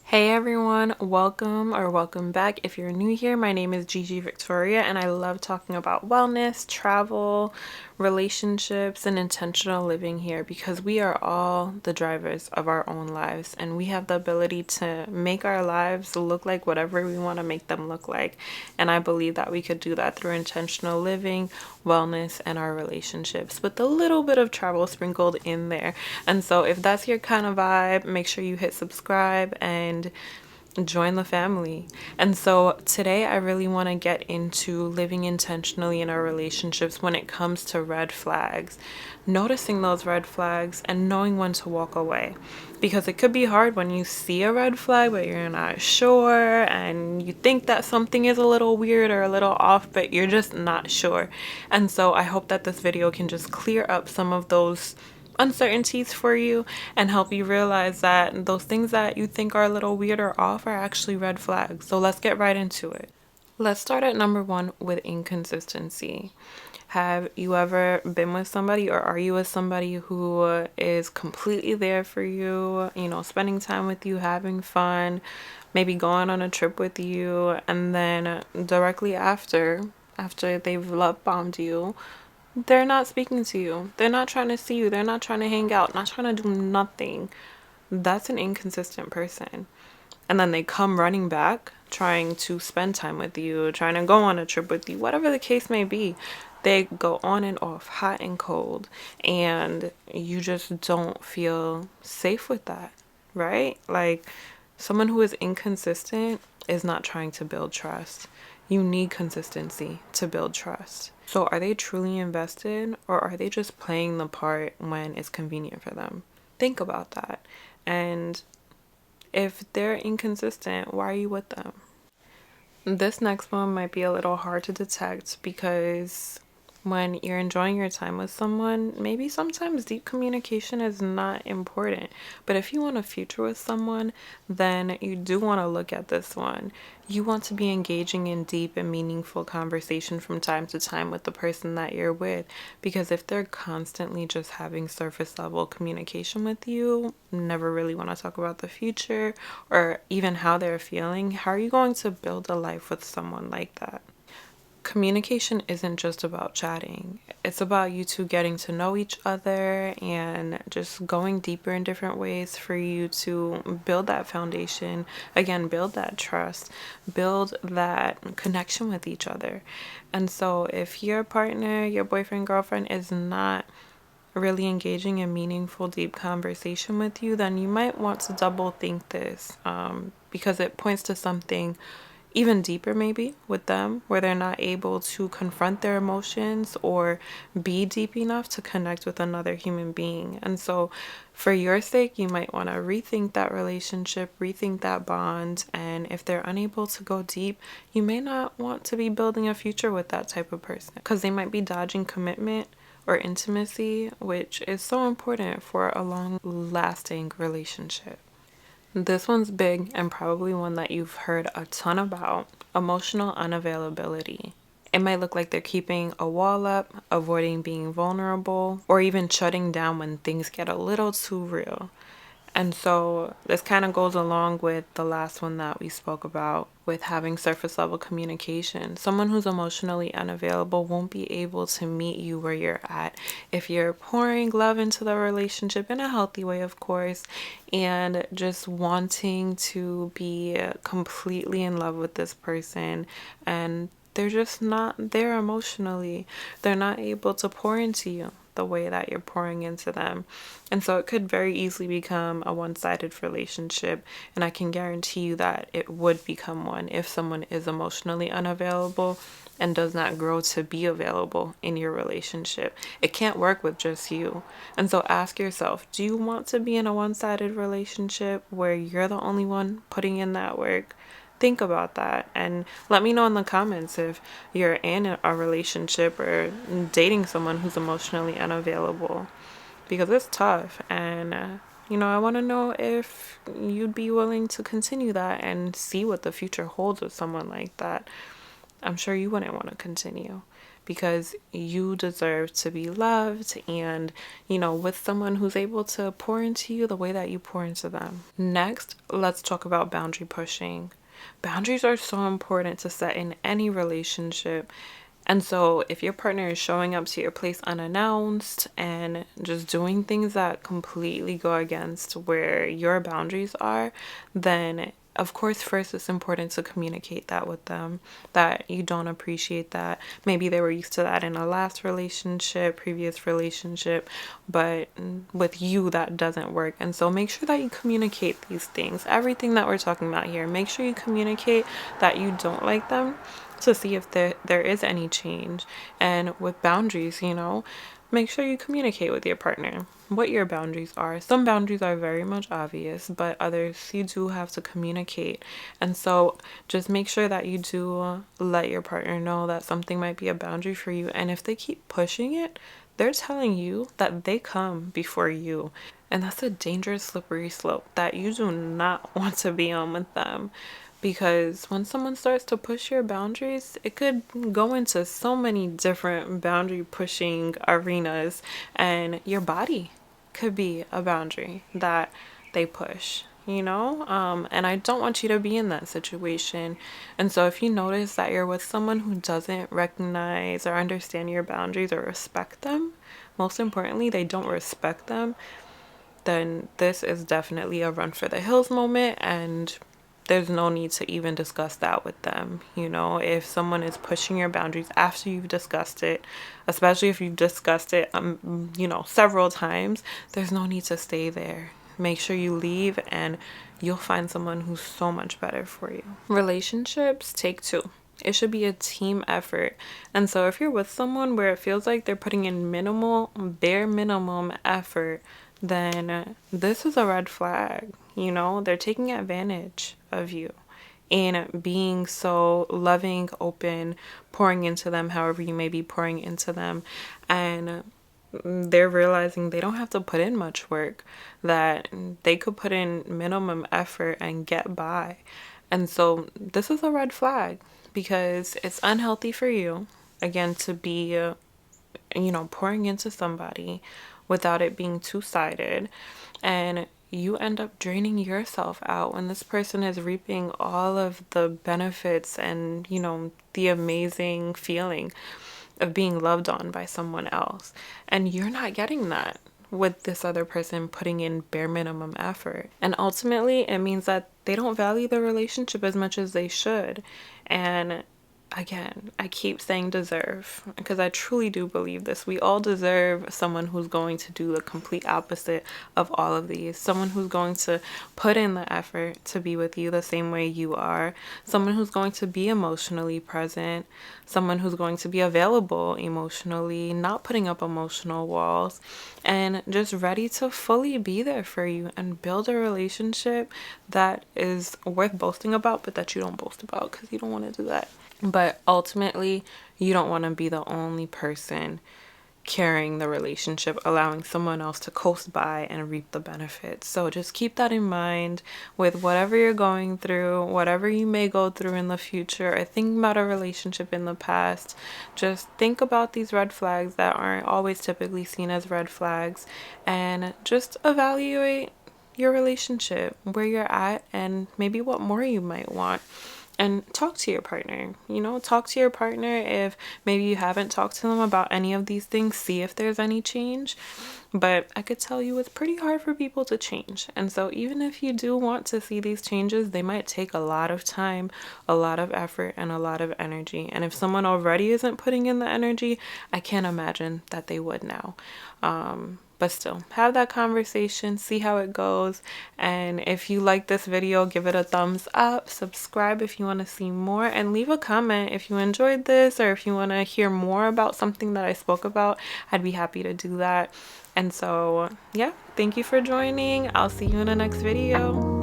Hey everyone, welcome back. If you're new here, my name is Gigi Victoria and I love talking about wellness, travel, relationships, and intentional living here because we are all the drivers of our own lives and we have the ability to make our lives look like whatever we want to make them look like. And I believe that we could do that through intentional living, wellness, and our relationships with a little bit of travel sprinkled in there. And so if that's your kind of vibe, make sure you hit subscribe and join the family. And so today I really want to get into living intentionally in our relationships when it comes to red flags, noticing those red flags and knowing when to walk away. Because it could be hard when you see a red flag but you're not sure and you think that something is a little weird or a little off, but you're just not sure. And so I hope that this video can just clear up some of those uncertainties for you and help you realize that those things that you think are a little weird or off are actually red flags. So let's get right into it. Let's start at number one with inconsistency. Have you ever been with somebody or are you with somebody who is completely there for you, spending time with you, having fun, maybe going on a trip with you, and then directly after they've love bombed you, they're not speaking to you. They're not trying to see you. They're not trying to hang out, not trying to do nothing. That's an inconsistent person. And then they come running back, trying to spend time with you, trying to go on a trip with you, whatever the case may be. They go on and off, hot and cold, and you just don't feel safe with that, right? Like, someone who is inconsistent is not trying to build trust. You need consistency to build trust. So are they truly invested or are they just playing the part when it's convenient for them? Think about that. And if they're inconsistent, why are you with them? This next one might be a little hard to detect because when you're enjoying your time with someone, maybe sometimes deep communication is not important. But if you want a future with someone, then you do want to look at this one. You want to be engaging in deep and meaningful conversation from time to time with the person that you're with. Because if they're constantly just having surface level communication with you, never really want to talk about the future or even how they're feeling, how are you going to build a life with someone like that? Communication isn't just about chatting. It's about you two getting to know each other and just going deeper in different ways for you to build that foundation. Again, build that trust, build that connection with each other. And so if your partner, your boyfriend, girlfriend is not really engaging in meaningful, deep conversation with you, then you might want to double think this because it points to something even deeper maybe with them where they're not able to confront their emotions or be deep enough to connect with another human being. And so for your sake, you might want to rethink that relationship, rethink that bond. And if they're unable to go deep, you may not want to be building a future with that type of person because they might be dodging commitment or intimacy, which is so important for a long lasting relationship. This one's big and probably one that you've heard a ton about: emotional unavailability. It might look like they're keeping a wall up, avoiding being vulnerable, or even shutting down when things get a little too real. And so this kind of goes along with the last one that we spoke about with having surface level communication. Someone who's emotionally unavailable won't be able to meet you where you're at. If you're pouring love into the relationship in a healthy way, of course, and just wanting to be completely in love with this person, and they're just not there emotionally, they're not able to pour into you the way that you're pouring into them. And so it could very easily become a one-sided relationship, and I can guarantee you that it would become one if someone is emotionally unavailable and does not grow to be available in your relationship. It can't work with just you. And so ask yourself, do you want to be in a one-sided relationship where you're the only one putting in that work? Think about that and let me know in the comments if you're in a relationship or dating someone who's emotionally unavailable, because it's tough. And I want to know if you'd be willing to continue that and see what the future holds with someone like that. I'm sure you wouldn't want to continue. because you deserve to be loved and, with someone who's able to pour into you the way that you pour into them. Next, let's talk about boundary pushing. Boundaries are so important to set in any relationship. And so if your partner is showing up to your place unannounced and just doing things that completely go against where your boundaries are, then of course, first it's important to communicate that with them, that you don't appreciate that. Maybe they were used to that in a last relationship, previous relationship, but with you that doesn't work. And so make sure that you communicate these things. Everything that we're talking about here, make sure you communicate that you don't like them, to see if there is any change. And with boundaries, make sure you communicate with your partner what your boundaries are. Some boundaries are very much obvious, but others you do have to communicate. And so just make sure that you do let your partner know that something might be a boundary for you. And if they keep pushing it, they're telling you that they come before you. And that's a dangerous slippery slope that you do not want to be on with them. Because when someone starts to push your boundaries, it could go into so many different boundary pushing arenas, and your body could be a boundary that they push, and I don't want you to be in that situation. And so if you notice that you're with someone who doesn't recognize or understand your boundaries or respect them, most importantly, they don't respect them, then this is definitely a run for the hills moment, and there's no need to even discuss that with them. If someone is pushing your boundaries after you've discussed it, especially if you've discussed it, several times, there's no need to stay there. Make sure you leave, and you'll find someone who's so much better for you. Relationships take two. It should be a team effort. And so if you're with someone where it feels like they're putting in bare minimum effort, then this is a red flag. They're taking advantage of you and being so loving, open, pouring into them however you may be pouring into them. And they're realizing they don't have to put in much work, that they could put in minimum effort and get by. And so this is a red flag, because it's unhealthy for you, again, to be, pouring into somebody without it being two-sided. And you end up draining yourself out when this person is reaping all of the benefits and, the amazing feeling of being loved on by someone else. And you're not getting that with this other person putting in bare minimum effort. And ultimately, it means that they don't value the relationship as much as they should. And again, I keep saying deserve, because I truly do believe this. We all deserve someone who's going to do the complete opposite of all of these. Someone who's going to put in the effort to be with you the same way you are. Someone who's going to be emotionally present. Someone who's going to be available emotionally, not putting up emotional walls, and just ready to fully be there for you and build a relationship that is worth boasting about, but that you don't boast about because you don't want to do that. But ultimately, you don't want to be the only person carrying the relationship, allowing someone else to coast by and reap the benefits. So just keep that in mind with whatever you're going through, whatever you may go through in the future, or think about a relationship in the past. Just think about these red flags that aren't always typically seen as red flags, and just evaluate your relationship, where you're at, and maybe what more you might want. And talk to your partner, talk to your partner if maybe you haven't talked to them about any of these things. See if there's any change. But I could tell you it's pretty hard for people to change. And so even if you do want to see these changes, they might take a lot of time, a lot of effort, and a lot of energy. And if someone already isn't putting in the energy, I can't imagine that they would now. But still, have that conversation, see how it goes. And if you like this video, give it a thumbs up, subscribe if you want to see more, and leave a comment if you enjoyed this, or if you want to hear more about something that I spoke about. I'd be happy to do that. And so, yeah, thank you for joining. I'll see you in the next video.